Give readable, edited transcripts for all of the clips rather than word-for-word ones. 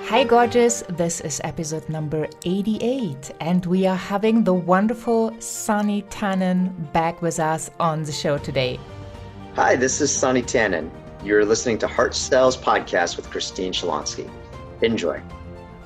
Hi gorgeous, this is episode number 88 and we are having the wonderful Sonny Tannan back with us on the show today. Hi, this is Sonny Tannan. You're listening to Heart Sells Podcast with Schlonski. Enjoy.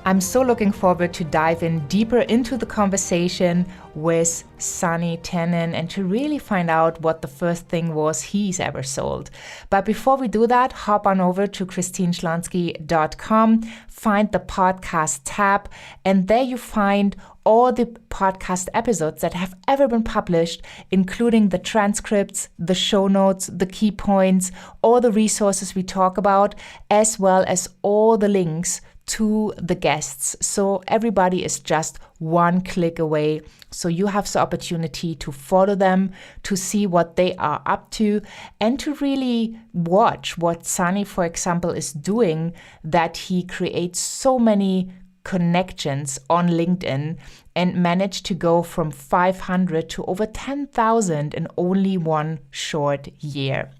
I'm so looking forward to dive in deeper into the conversation with Sonny Tannan and to really find out what the first thing was he's ever sold. But before we do that, hop on over to Schlonski.com, find the podcast tab, and there you find all the podcast episodes that have ever been published, including the transcripts, the show notes, the key points, all the resources we talk about, as well as all the links to the guests. So everybody is just one click away. So you have the opportunity to follow them, to see what they are up to, and to really watch what Sonny, for example, is doing, that he creates so many connections on LinkedIn and managed to go from 500 to over 10,000 in only one short year.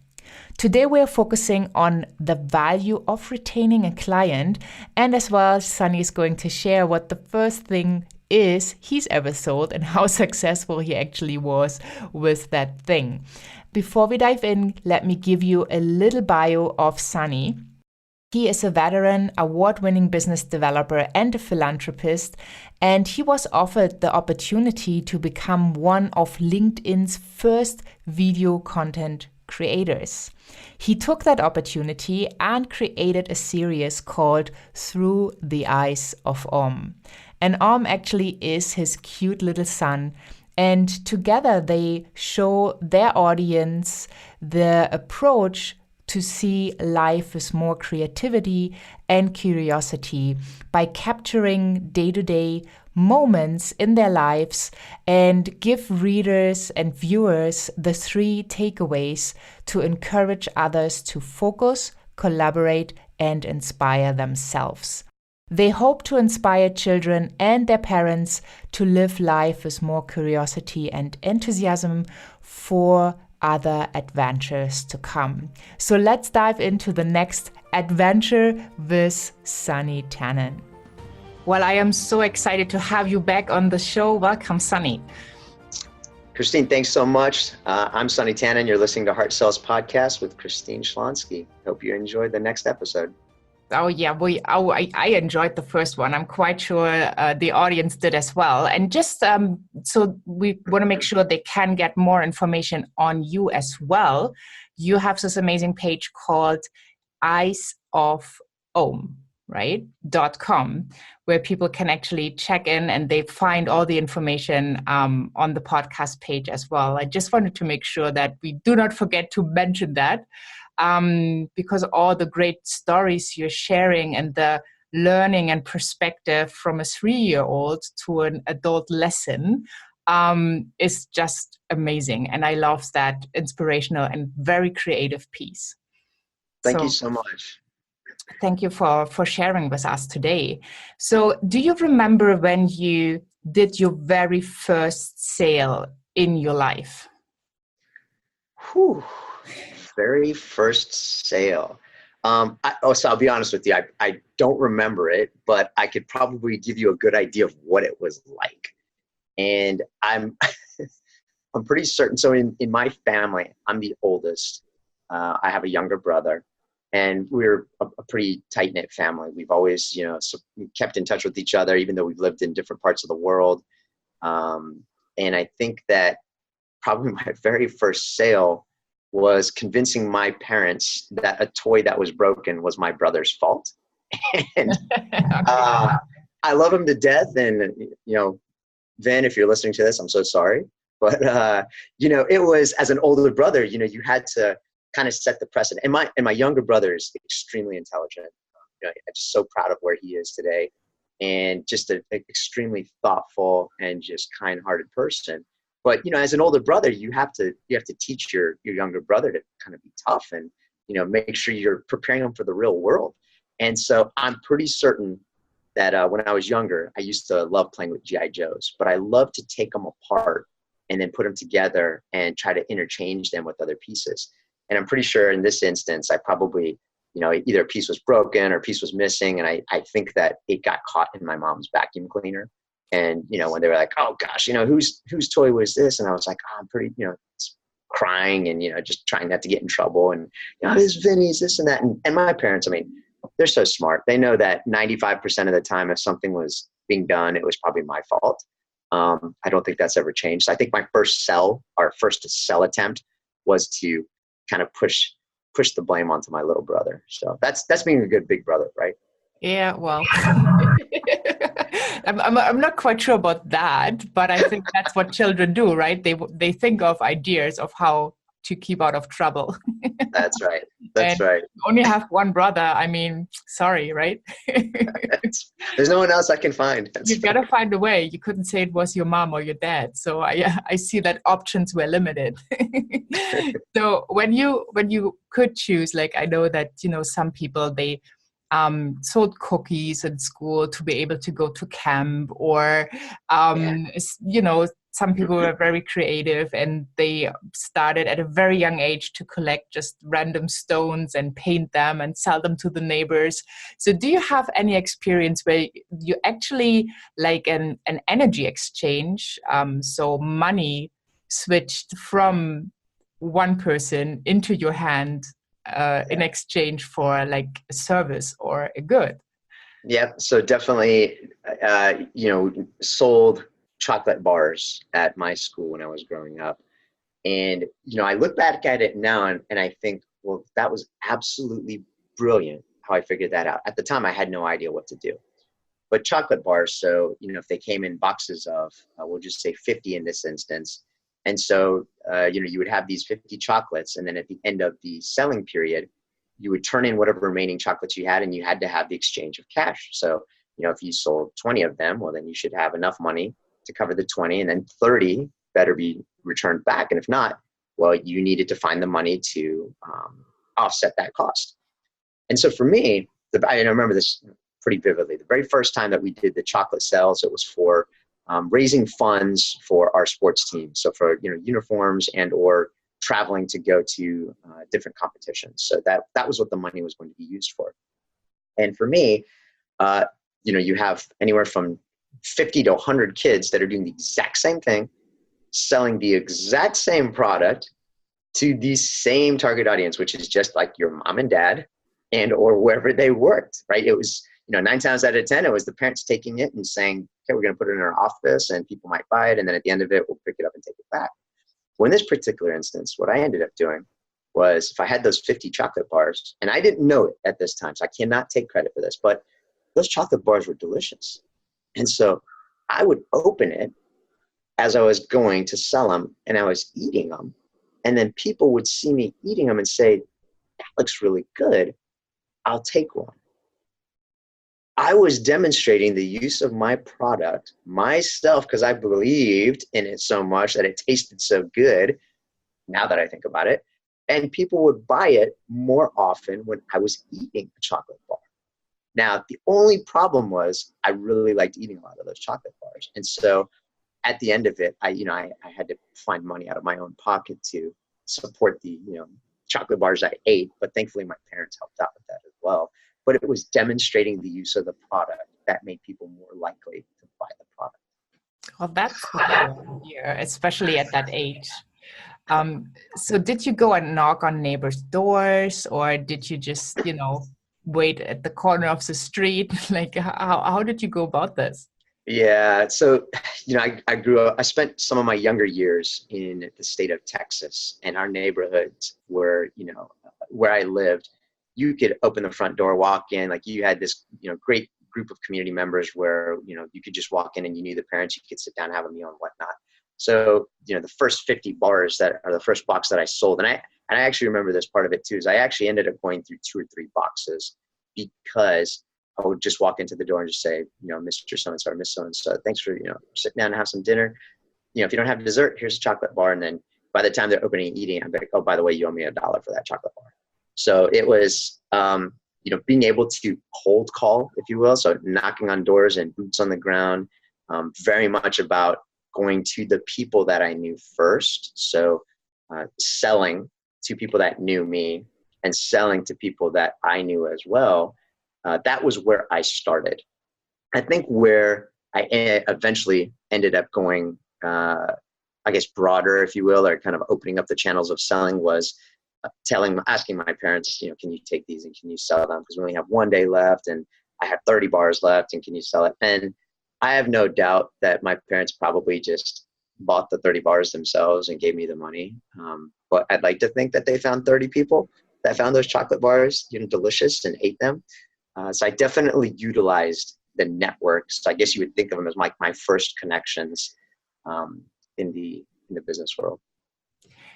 Today we're focusing on the value of retaining a client, and as well, Sonny is going to share what the first thing is he's ever sold and how successful he actually was with that thing. Before we dive in, let me give you a little bio of Sonny. He is a veteran, award-winning business developer and a philanthropist, and he was offered the opportunity to become one of LinkedIn's first video content creators. He took that opportunity and created a series called Through the Eyes of Om. And Om actually is his cute little son. And together they show their audience the approach to see life with more creativity and curiosity by capturing day-to-day moments in their lives and give readers and viewers the 3 takeaways to encourage others to focus, collaborate, and inspire themselves. They hope to inspire children and their parents to live life with more curiosity and enthusiasm for other adventures to come. So let's dive into the next adventure with Sonny Tannan. Well, I am so excited to have you back on the show. Welcome, Sonny. Christine, thanks so much. I'm Sonny Tannan. You're listening to Heart Sells Podcast with Schlonski. Hope you enjoyed the next episode. Oh, yeah. I enjoyed the first one. I'm quite sure the audience did as well. And just so we want to make sure they can get more information on you as well, you have this amazing page called Eyes of Om. Right? .com, where people can actually check in and they find all the information on the podcast page as well. I just wanted to make sure that we do not forget to mention that because all the great stories you're sharing and the learning and perspective from a 3-year-old to an adult lesson is just amazing. And I love that inspirational and very creative piece. Thank you so much. Thank you for sharing with us today. So do you remember when you did your very first sale in your life? Very first sale. So I'll be honest with you. I don't remember it, but I could probably give you a good idea of what it was like. And I'm pretty certain. So in my family, I'm the oldest. I have a younger brother. And we're a pretty tight-knit family. We've always, kept in touch with each other, even though we've lived in different parts of the world. And I think that probably my very first sale was convincing my parents that a toy that was broken was my brother's fault. And I love him to death. And, Vin, if you're listening to this, I'm so sorry. But, it was, as an older brother, you had to kind of set the precedent. And my younger brother is extremely intelligent. I'm just so proud of where he is today, and just an extremely thoughtful and just kind-hearted person. But as an older brother, you have to teach your younger brother to kind of be tough and make sure you're preparing them for the real world. And so I'm pretty certain that when I was younger, I used to love playing with GI Joes, but I love to take them apart and then put them together and try to interchange them with other pieces. And I'm pretty sure in this instance, I probably, either a piece was broken or a piece was missing. And I think that it got caught in my mom's vacuum cleaner. And, when they were like, oh gosh, whose toy was this? And I was like, oh, I'm pretty, crying and, just trying not to get in trouble. And, this is Vinny's, this and that. And my parents, I mean, they're so smart. They know that 95% of the time, if something was being done, it was probably my fault. I don't think that's ever changed. I think my first to sell attempt was to kind of push the blame onto my little brother. So that's being a good big brother, right? Yeah, well, I'm not quite sure about that, but I think that's what children do, right? They think of ideas of how to keep out of trouble. That's right. And That's right. you only have one brother. I mean, sorry, right? There's no one else I can find. You gotta find a way. You couldn't say it was your mom or your dad. So I see that options were limited. So when you could choose, like I know that some people they sold cookies in school to be able to go to camp, or some people were very creative and they started at a very young age to collect just random stones and paint them and sell them to the neighbors. So do you have any experience where you actually like an energy exchange? So money switched from one person into your hand in exchange for like a service or a good? Yep. So definitely, sold chocolate bars at my school when I was growing up. And, I look back at it now and I think, well, that was absolutely brilliant how I figured that out. At the time, I had no idea what to do. But chocolate bars, so, if they came in boxes of, we'll just say 50 in this instance. And so, you would have these 50 chocolates. And then at the end of the selling period, you would turn in whatever remaining chocolates you had, and you had to have the exchange of cash. So, if you sold 20 of them, well, then you should have enough money to cover the 20, and then 30 better be returned back. And if not, well, you needed to find the money to offset that cost. And so for me, I remember this pretty vividly. The very first time that we did the chocolate sales, it was for raising funds for our sports team. So for uniforms and or traveling to go to different competitions. So that was what the money was going to be used for. And for me, you have anywhere from 50 to 100 kids that are doing the exact same thing, selling the exact same product to the same target audience, which is just like your mom and dad and or wherever they worked, right? It was, 9 times out of 10, it was the parents taking it and saying, okay, we're going to put it in our office and people might buy it. And then at the end of it, we'll pick it up and take it back. Well, in this particular instance, what I ended up doing was if I had those 50 chocolate bars, and I didn't know it at this time, so I cannot take credit for this, but those chocolate bars were delicious. And so I would open it as I was going to sell them and I was eating them. And then people would see me eating them and say, that looks really good. I'll take one. I was demonstrating the use of my product myself because I believed in it so much that it tasted so good, now that I think about it. And people would buy it more often when I was eating a chocolate bar. Now, the only problem was I really liked eating a lot of those chocolate bars. And so at the end of it, I had to find money out of my own pocket to support the, chocolate bars I ate. But thankfully, my parents helped out with that as well. But it was demonstrating the use of the product that made people more likely to buy the product. Well, that's good here, especially at that age. So did you go and knock on neighbors' doors, or did you just, wait at the corner of the street? Like, how did you go about this? Yeah. So, I grew up, I spent some of my younger years in the state of Texas, and our neighborhoods were, where I lived, you could open the front door, walk in, like you had this, great group of community members where, you could just walk in and you knew the parents, you could sit down and have a meal and whatnot. So, the first 50 bars that are the first box that I sold, and I actually remember this part of it too, is I actually ended up going through 2 or 3 boxes because I would just walk into the door and just say, Mr. So-and-so or Miss So-and-so, thanks for, sitting down and have some dinner. If you don't have dessert, here's a chocolate bar. And then by the time they're opening and eating, I'm like, oh, by the way, you owe me $1 for that chocolate bar. So it was, being able to cold call, if you will. So knocking on doors and boots on the ground, very much about going to the people that I knew first. So selling to people that knew me and selling to people that I knew as well, that was where I started. I think where I eventually ended up going, I guess, broader, if you will, or kind of opening up the channels of selling was asking my parents, can you take these and can you sell them? Because we only have 1 day left and I have 30 bars left and can you sell it? And I have no doubt that my parents probably just bought the 30 bars themselves and gave me the money. But I'd like to think that they found 30 people that found those chocolate bars, delicious and ate them. So I definitely utilized the networks. So I guess you would think of them as my first connections in the business world.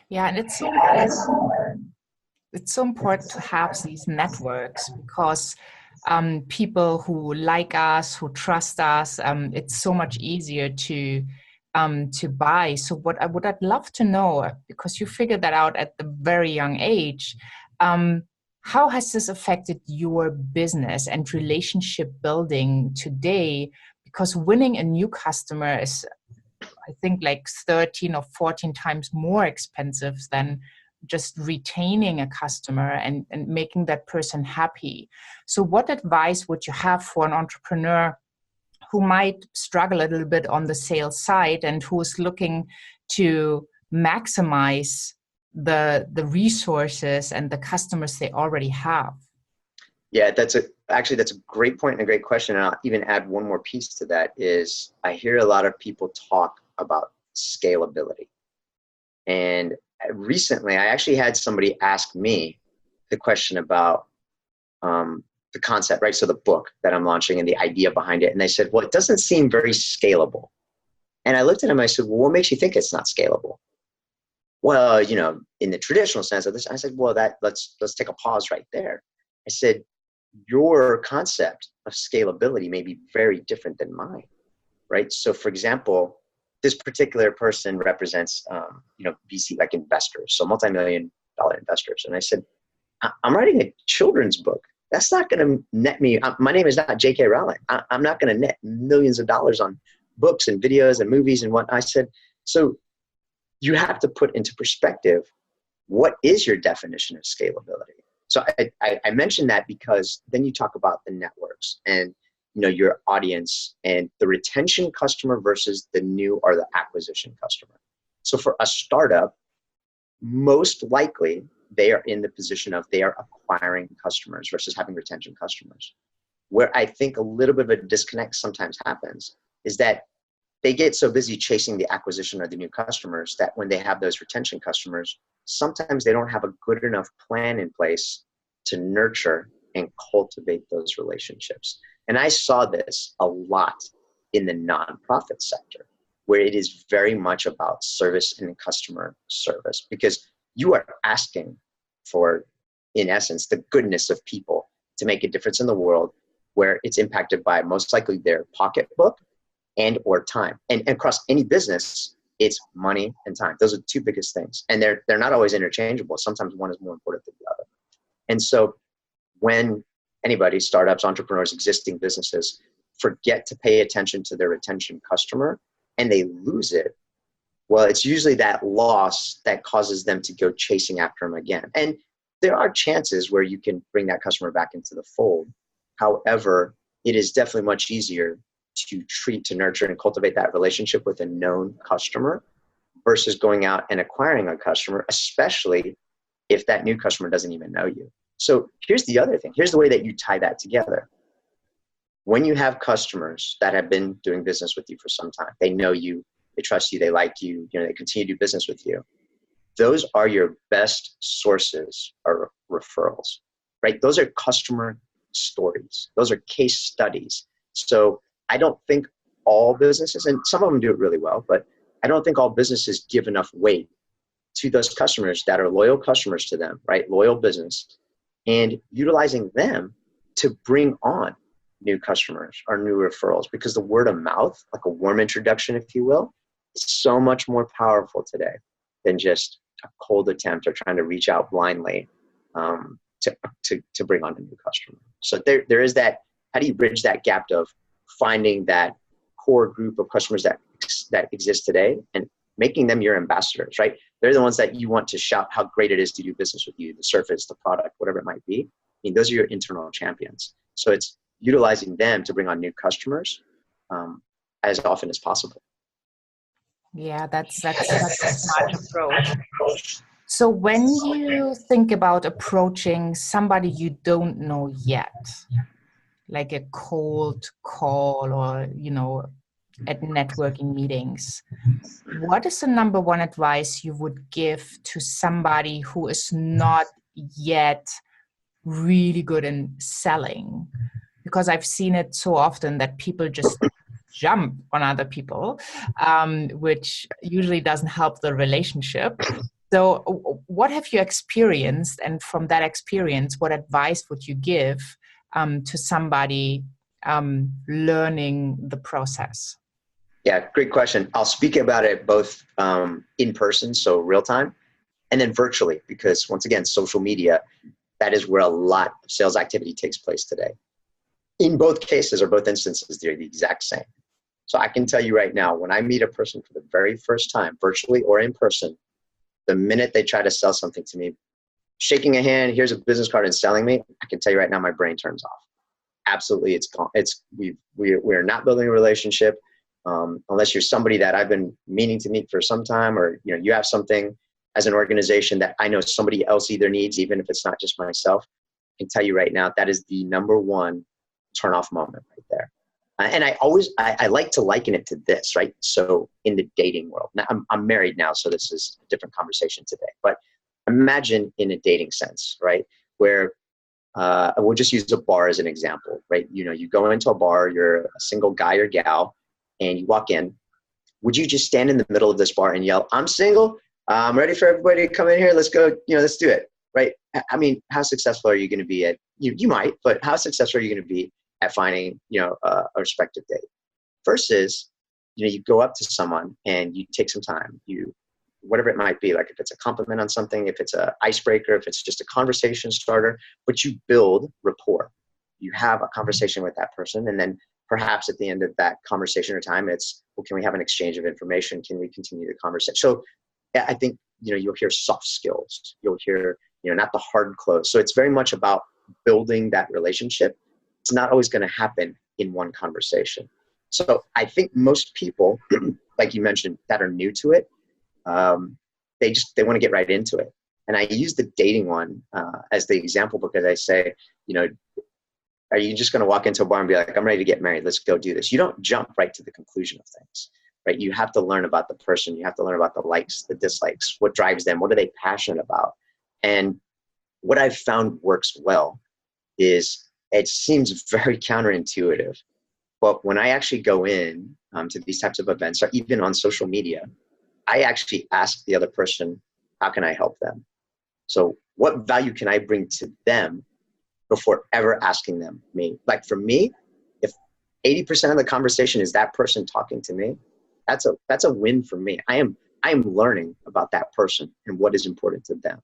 Yeah, and it's so important. It's so important to have these networks because people who like us, who trust us, it's so much easier to buy. So what I'd love to know, because you figured that out at the very young age, how has this affected your business and relationship building today? Because winning a new customer is, I think, like 13 or 14 times more expensive than just retaining a customer and making that person happy. So what advice would you have for an entrepreneur who might struggle a little bit on the sales side and who is looking to maximize the resources and the customers they already have? Yeah, that's a great point and a great question. And I'll even add one more piece to that is I hear a lot of people talk about scalability. And recently, I actually had somebody ask me the question about the concept, right? So the book that I'm launching and the idea behind it. And they said, well, it doesn't seem very scalable. And I looked at him, I said, well, what makes you think it's not scalable? Well, in the traditional sense of this, I said, well, let's take a pause right there. I said, your concept of scalability may be very different than mine, right? So for example, this particular person represents, VC, like investors, so multi-million-dollar investors. And I said, I'm writing a children's book. That's not going to net me. My name is not J.K. Rowling. I'm not going to net millions of dollars on books and videos and movies and what. I said, so you have to put into perspective, what is your definition of scalability? So I mentioned that because then you talk about the networks and your audience and the retention customer versus the new or the acquisition customer. So for a startup, most likely they are in the position of they are acquiring customers versus having retention customers. Where I think a little bit of a disconnect sometimes happens is that they get so busy chasing the acquisition or the new customers that when they have those retention customers, sometimes they don't have a good enough plan in place to nurture and cultivate those relationships. And I saw this a lot in the nonprofit sector, where it is very much about service and customer service, because you are asking for, in essence, the goodness of people to make a difference in the world, where it's impacted by most likely their pocketbook and or time. And across any business, it's money and time. Those are the two biggest things. And they're not always interchangeable. Sometimes one is more important than the other. And so when anybody, startups, entrepreneurs, existing businesses, forget to pay attention to their retention customer and they lose it, well, it's usually that loss that causes them to go chasing after them again. And there are chances where you can bring that customer back into the fold. However, it is definitely much easier to treat, to nurture, and cultivate that relationship with a known customer versus going out and acquiring a customer, especially if that new customer doesn't even know you. So here's the other thing. Here's the way that you tie that together. When you have customers that have been doing business with you for some time, they know you, they trust you, they like you, they continue to do business with you. Those are your best sources of referrals, right? Those are customer stories. Those are case studies. So I don't think all businesses, and some of them do it really well, but I don't think all businesses give enough weight to those customers that are loyal customers to them, right? Loyal business, and utilizing them to bring on new customers or new referrals, because the word of mouth, like a warm introduction, if you will, is so much more powerful today than just a cold attempt or trying to reach out blindly to bring on a new customer. So there is that. How do you bridge that gap of finding that core group of customers that exist today and making them your ambassadors, right? They're the ones that you want to shout how great it is to do business with you, the service, the product, whatever it might be. I mean, those are your internal champions. So it's utilizing them to bring on new customers as often as possible. Yeah, that's such a smart approach. So when you think about approaching somebody you don't know yet, like a cold call or, at networking meetings, what is the number one advice you would give to somebody who is not yet really good in selling? Because I've seen it so often that people just jump on other people, which usually doesn't help the relationship. So what have you experienced? And from that experience, what advice would you give to somebody learning the process? Yeah, great question. I'll speak about it both in person, so real time, and then virtually, because once again, social media, that is where a lot of sales activity takes place today. In both cases or both instances, they're the exact same. So I can tell you right now, when I meet a person for the very first time, virtually or in person, the minute they try to sell something to me, shaking a hand, here's a business card and selling me, I can tell you right now, my brain turns off. Absolutely, we're not building a relationship unless you're somebody that I've been meaning to meet for some time, or you have something as an organization that I know somebody else either needs, even if it's not just myself. I can tell you right now, that is the number one turn off moment right there. And I like to liken it to this, right? So in the dating world, now I'm married now, so this is a different conversation today, but imagine in a dating sense, right? Where we'll just use a bar as an example, right? You go into a bar, you're a single guy or gal, and you walk in. Would you just stand in the middle of this bar and yell, "I'm single, I'm ready for everybody to come in here, let's go, let's do it," right? I mean, how successful are you going to be at, you might, but how successful are you going to be at finding, a respective date? Versus, you go up to someone and you take some time, whatever it might be, like if it's a compliment on something, if it's an icebreaker, if it's just a conversation starter, but you build rapport. You have a conversation with that person, and then perhaps at the end of that conversation or time, it's, well, can we have an exchange of information? Can we continue the conversation? So yeah, I think, you'll hear soft skills. You'll hear, not the hard close. So it's very much about building that relationship. It's not always going to happen in one conversation. So I think most people, like you mentioned, that are new to it, they want to get right into it. And I use the dating one as the example because I say, are you just going to walk into a bar and be like, I'm ready to get married, let's go do this? You don't jump right to the conclusion of things, right? You have to learn about the person. You have to learn about the likes, the dislikes, what drives them, what are they passionate about? And what I've found works well is, it seems very counterintuitive, but when I actually go in to these types of events, or even on social media, I actually ask the other person, how can I help them? So what value can I bring to them before ever asking them me? Like for me, if 80% of the conversation is that person talking to me, that's a win for me. I am learning about that person and what is important to them,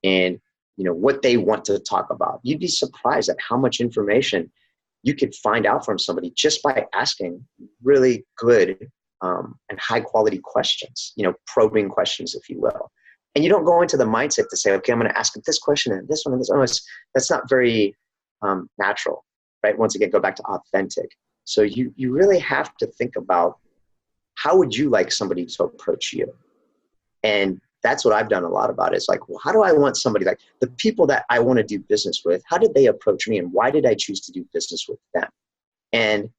and what they want to talk about. You'd be surprised at how much information you could find out from somebody just by asking really good and high quality questions, probing questions, if you will. And you don't go into the mindset to say, okay, I'm going to ask them this question and this one and this one. That's not very natural, right? Once again, go back to authentic. So you really have to think about, how would you like somebody to approach you? And that's what I've done a lot about. It's like, well, how do I want somebody, like the people that I want to do business with, how did they approach me and why did I choose to do business with them? And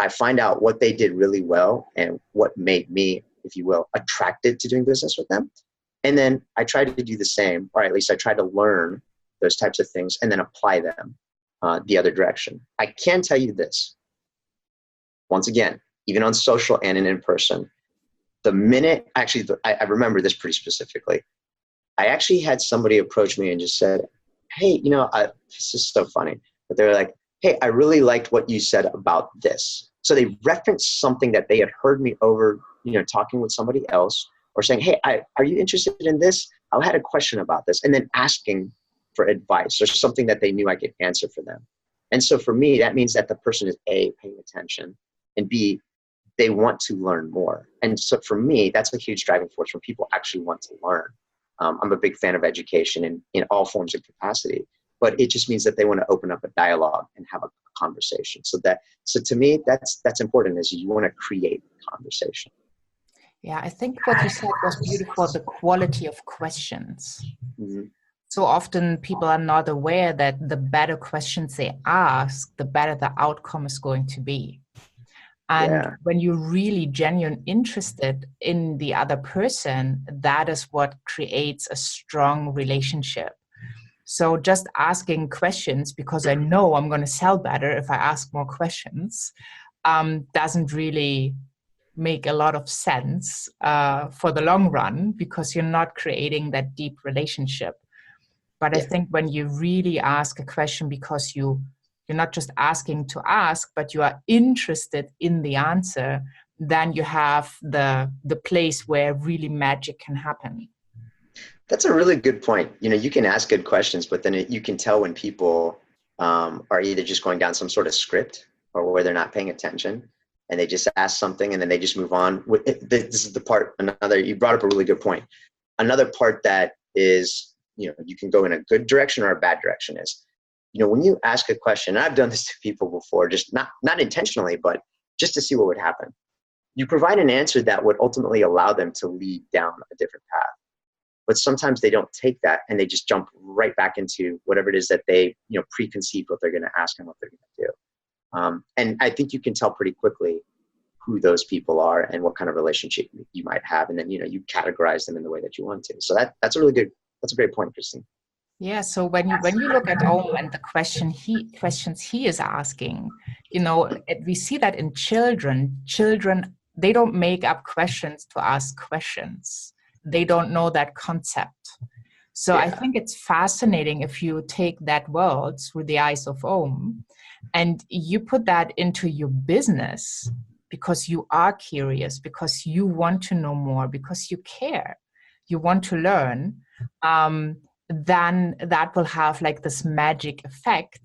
I find out what they did really well and what made me, if you will, attracted to doing business with them. And then I try to do the same, or at least I try to learn those types of things and then apply them the other direction. I can tell you this, once again, even on social and in person, the minute, actually, I remember this pretty specifically. I actually had somebody approach me and just said, hey, this is so funny. But they were like, hey, I really liked what you said about this. So they referenced something that they had heard me over, talking with somebody else, or saying, hey, are you interested in this? I had a question about this. And then asking for advice or something that they knew I could answer for them. And so for me, that means that the person is A, paying attention, and B, they want to learn more. And so for me, that's a huge driving force when people actually want to learn. I'm a big fan of education in all forms of capacity, but it just means that they want to open up a dialogue and have a conversation. So to me, that's important, is you want to create conversation. Yeah, I think what you said was beautiful, the quality of questions. Mm-hmm. So often people are not aware that the better questions they ask, the better the outcome is going to be. And when you're really genuine interested in the other person, that is what creates a strong relationship. So just asking questions because I know I'm going to sell better if I ask more questions doesn't really make a lot of sense for the long run, because you're not creating that deep relationship. But I think when you really ask a question because you're not just asking to ask, but you are interested in the answer, then you have the place where really magic can happen. That's a really good point. You can ask good questions, but then you can tell when people are either just going down some sort of script or where they're not paying attention and they just ask something and then they just move on. This is the part, you brought up a really good point. Another part that is, you can go in a good direction or a bad direction is, when you ask a question, and I've done this to people before, just not intentionally, but just to see what would happen. You provide an answer that would ultimately allow them to lead down a different path. But sometimes they don't take that and they just jump right back into whatever it is that they, preconceive what they're going to ask and what they're going to do. And I think you can tell pretty quickly who those people are and what kind of relationship you might have. And then, you categorize them in the way that you want to. So that's a great point, Christine. Yeah. So when you look at Om and the questions he is asking, we see that in children, they don't make up questions to ask questions. They don't know that concept. So I think it's fascinating if you take that world through the eyes of Om and you put that into your business because you are curious, because you want to know more, because you care, you want to learn, then that will have like this magic effect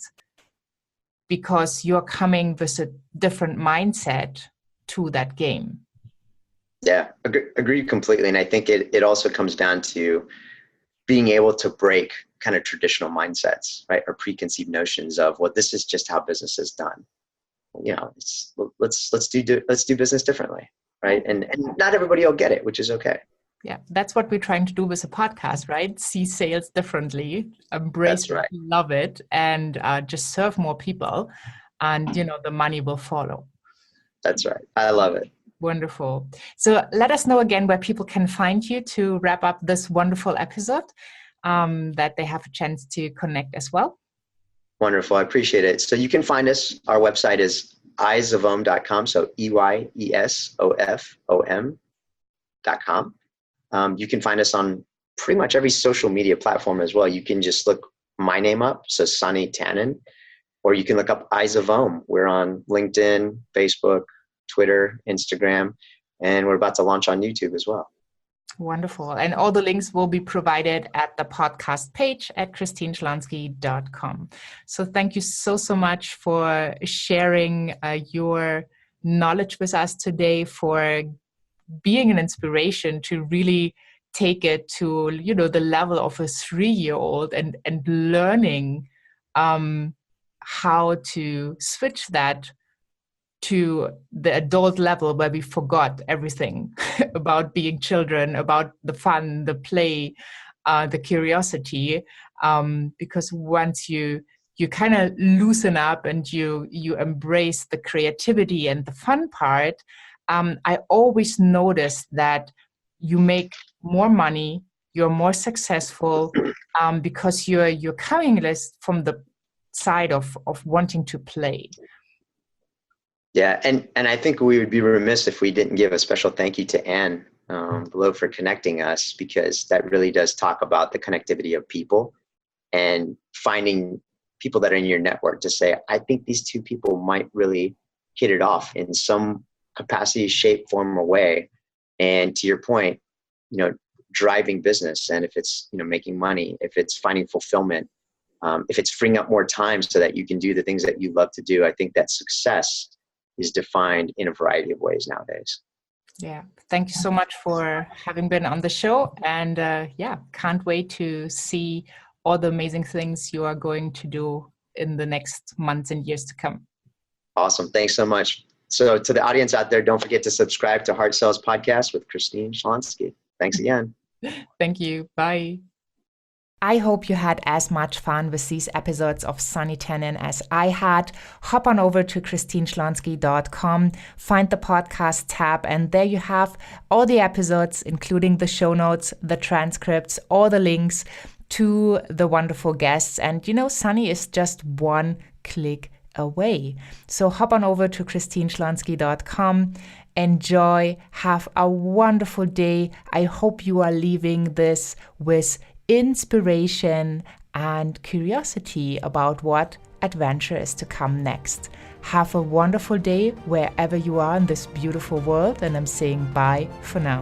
because you're coming with a different mindset to that game. Yeah, agree completely. And I think it also comes down to being able to break kind of traditional mindsets, right? Or preconceived notions of, well, this is just how business is done. Let's do business differently, right? And not everybody will get it, which is okay. Yeah, that's what we're trying to do with a podcast, right? See sales differently, embrace it, love it, and just serve more people. And, the money will follow. That's right. I love it. Wonderful. So let us know again where people can find you to wrap up this wonderful episode, that they have a chance to connect as well. Wonderful. I appreciate it. So you can find us. Our website is eyesofom.com. So EYESOFOM.com. You can find us on pretty much every social media platform as well. You can just look my name up, so Sonny Tannan, or you can look up Eyes of Om. We're on LinkedIn, Facebook, Twitter, Instagram, and we're about to launch on YouTube as well. Wonderful. And all the links will be provided at the podcast page at christineschlonski.com. So thank you so much for sharing your knowledge with us today, for being an inspiration to really take it to, the level of a 3-year-old and learning how to switch that to the adult level where we forgot everything about being children, about the fun, the play, the curiosity. Because once you kind of loosen up and you embrace the creativity and the fun part, I always notice that you make more money, you're more successful, because you're coming less from the side of wanting to play. Yeah, and I think we would be remiss if we didn't give a special thank you to Anne below for connecting us, because that really does talk about the connectivity of people and finding people that are in your network to say, I think these two people might really hit it off in some capacity, shape, form, or way. And to your point, driving business, and if it's, making money, if it's finding fulfillment, if it's freeing up more time so that you can do the things that you love to do, I think that success is defined in a variety of ways nowadays. Yeah. Thank you so much for having been on the show. And can't wait to see all the amazing things you are going to do in the next months and years to come. Awesome. Thanks so much. So to the audience out there, don't forget to subscribe to Heart Cells Podcast with Christine Schlonski. Thanks again. Thank you. Bye. I hope you had as much fun with these episodes of Sonny Tannan as I had. Hop on over to christineschlonski.com, find the podcast tab, and there you have all the episodes, including the show notes, the transcripts, all the links to the wonderful guests. And Sonny is just one click away. So hop on over to christineschlonski.com. Enjoy. Have a wonderful day. I hope you are leaving this with inspiration and curiosity about what adventure is to come next. Have a wonderful day wherever you are in this beautiful world, and I'm saying bye for now.